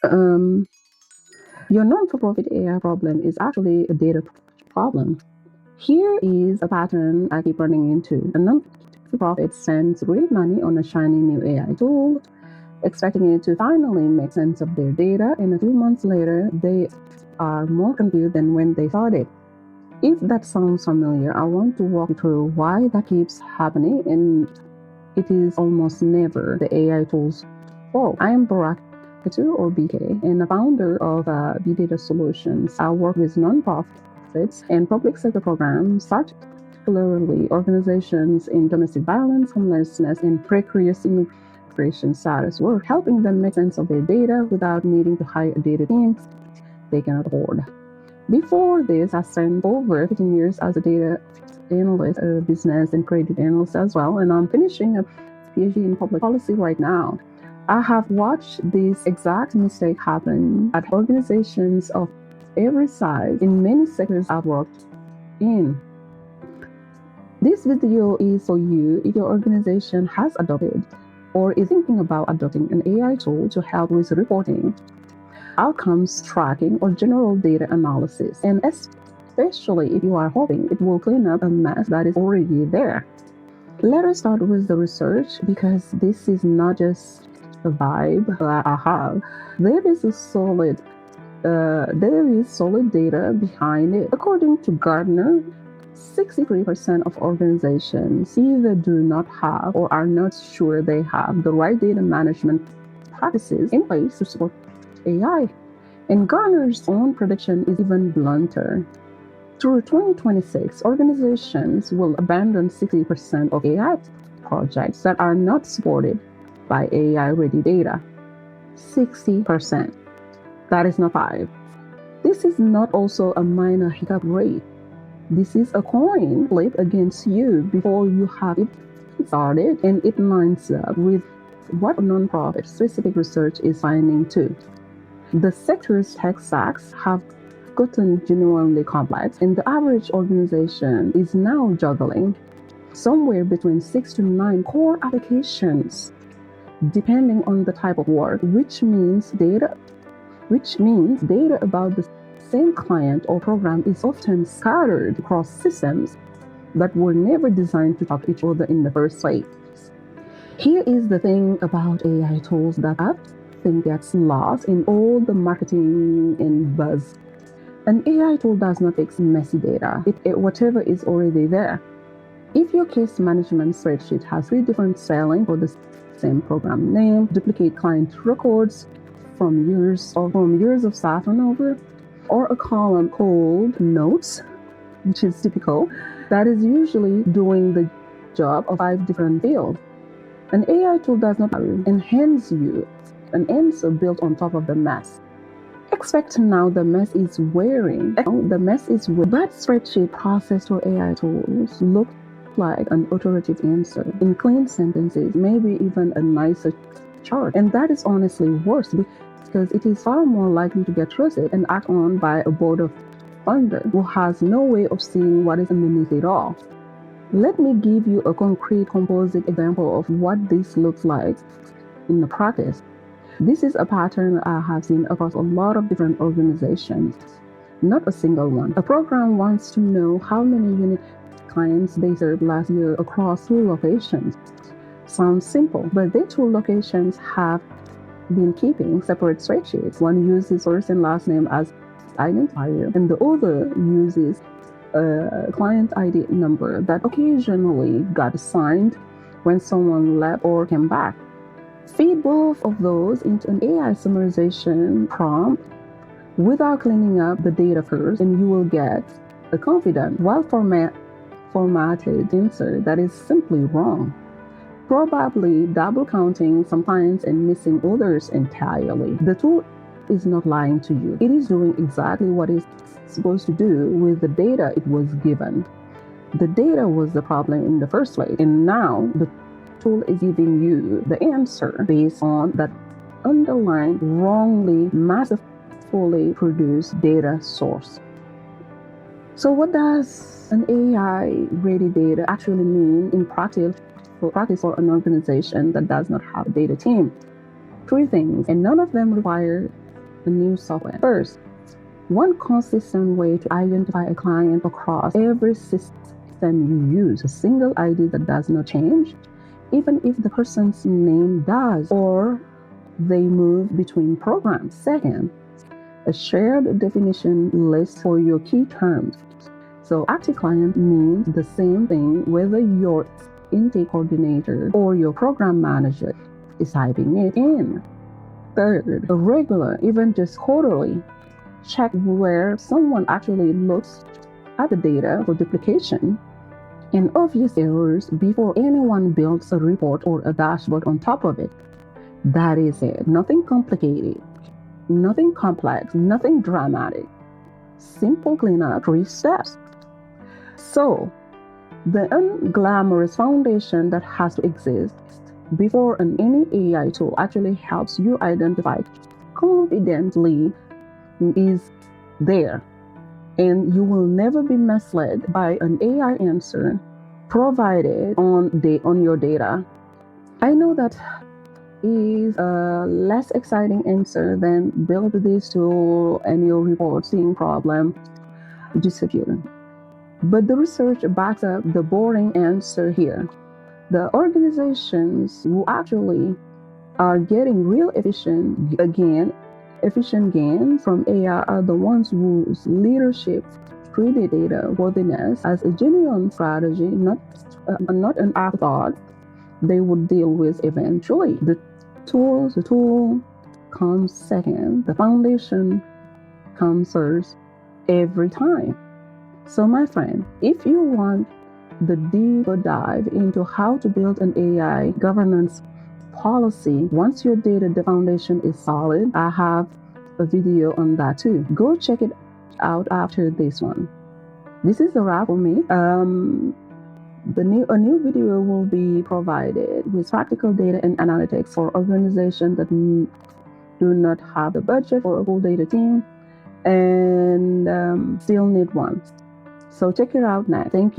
Um, your non-for-profit AI problem is actually a data problem. Here is a pattern I keep running into. A non-for-profit spends real money on a shiny new AI tool, expecting it to finally make sense of their data, and a few months later, they are more confused than when they started. If that sounds familiar, I want to walk you through why that keeps happening, and it is almost never the AI tool's fault. I am Barack Katu, or BK, and the founder of B Data Solutions. I work with nonprofits and public sector programs, particularly organizations in domestic violence, homelessness, and precarious immigration status work, helping them make sense of their data without needing to hire a data team they cannot afford. Before this, I spent over 15 years as a data analyst, a business and credit analyst as well, and I'm finishing a PhD in public policy right now. I have watched this exact mistake happen at organizations of every size in many sectors I've worked in. This video is for you if your organization has adopted or is thinking about adopting an AI tool to help with reporting, outcomes tracking, or general data analysis, and especially if you are hoping it will clean up a mess that is already there. Let us start with the research, because this is not just a vibe that I have. There is solid data behind it. According to Gartner, 63% of organizations either do not have or are not sure they have the right data management practices in place to support AI. And Gartner's own prediction is even blunter. Through 2026, organizations will abandon 60% of AI projects that are not supported by AI-ready data. 60%. That is not 5. This is not also a minor hiccup rate. This is a coin flip against you before you have it started, and it lines up with what nonprofit specific research is finding too. The sector's tech stacks have gotten genuinely complex, and the average organization is now juggling somewhere between 6 to 9 core applications, depending on the type of work, which means data about the same client or program is often scattered across systems that were never designed to talk to each other in the first place. Here is the thing about AI tools that I think gets lost in all the marketing and buzz. An AI tool does not fix messy data, whatever is already there. If your case management spreadsheet has 3 different spellings for the same program name, duplicate client records from years of staff turnover, or a column called notes, which is typical, that is usually doing the job of 5 different fields. An AI tool does not enhance you an answer built on top of the mess. Expect now the mess is wearing. But spreadsheet processed or AI tools look like an authoritative answer in clean sentences, maybe even a nicer chart. And that is honestly worse, because it is far more likely to get trusted and acted on by a board of funder who has no way of seeing what is underneath it all. Let me give you a concrete composite example of what this looks like in the practice. This is a pattern I have seen across a lot of different organizations, not a single one. A program wants to know how many unique clients they served last year across 2 locations. Sounds simple, but their 2 locations have been keeping separate spreadsheets. One uses first and last name as identifier, and the other uses a client ID number that occasionally got assigned when someone left or came back. Feed both of those into an AI summarization prompt without cleaning up the data first, and you will get a confident, well-formatted answer that is simply wrong, probably double counting some clients and missing others entirely. The tool is not lying to you. It is doing exactly what it's supposed to do with the data it was given. The data was the problem in the first place, and now the tool is giving you the answer based on that underlying wrongly masterfully produced data source. So what does an AI-ready data actually mean in practice for an organization that does not have a data team? 3 things, and none of them require a new software. First, one consistent way to identify a client across every system you use, a single ID that does not change, even if the person's name does or they move between programs. Second, a shared definition list for your key terms. So active client means the same thing whether your intake coordinator or your program manager is typing it in. Third, a regular, even just quarterly, check where someone actually looks at the data for duplication and obvious errors before anyone builds a report or a dashboard on top of it. That is it. Nothing complicated, nothing complex, nothing dramatic. Simple cleanup, 3 steps. So, the unglamorous foundation that has to exist before any AI tool actually helps you identify confidently is there. And you will never be misled by an AI answer provided on your data. I know that is a less exciting answer than build this tool and your report seeing problem disappear. But the research backs up the boring answer here. The organizations who actually are getting real efficient gains from AI are the ones whose leadership treated data worthiness as a genuine strategy, not an afterthought they would deal with eventually. The tool comes second. The foundation comes first every time. So my friend, if you want the deeper dive into how to build an AI governance policy, once your data foundation is solid, I have a video on that too. Go check it out after this one. This is a wrap for me. A new video will be provided with practical data and analytics for organizations that do not have the budget for a full data team and still need one. So check it out now. Thank you.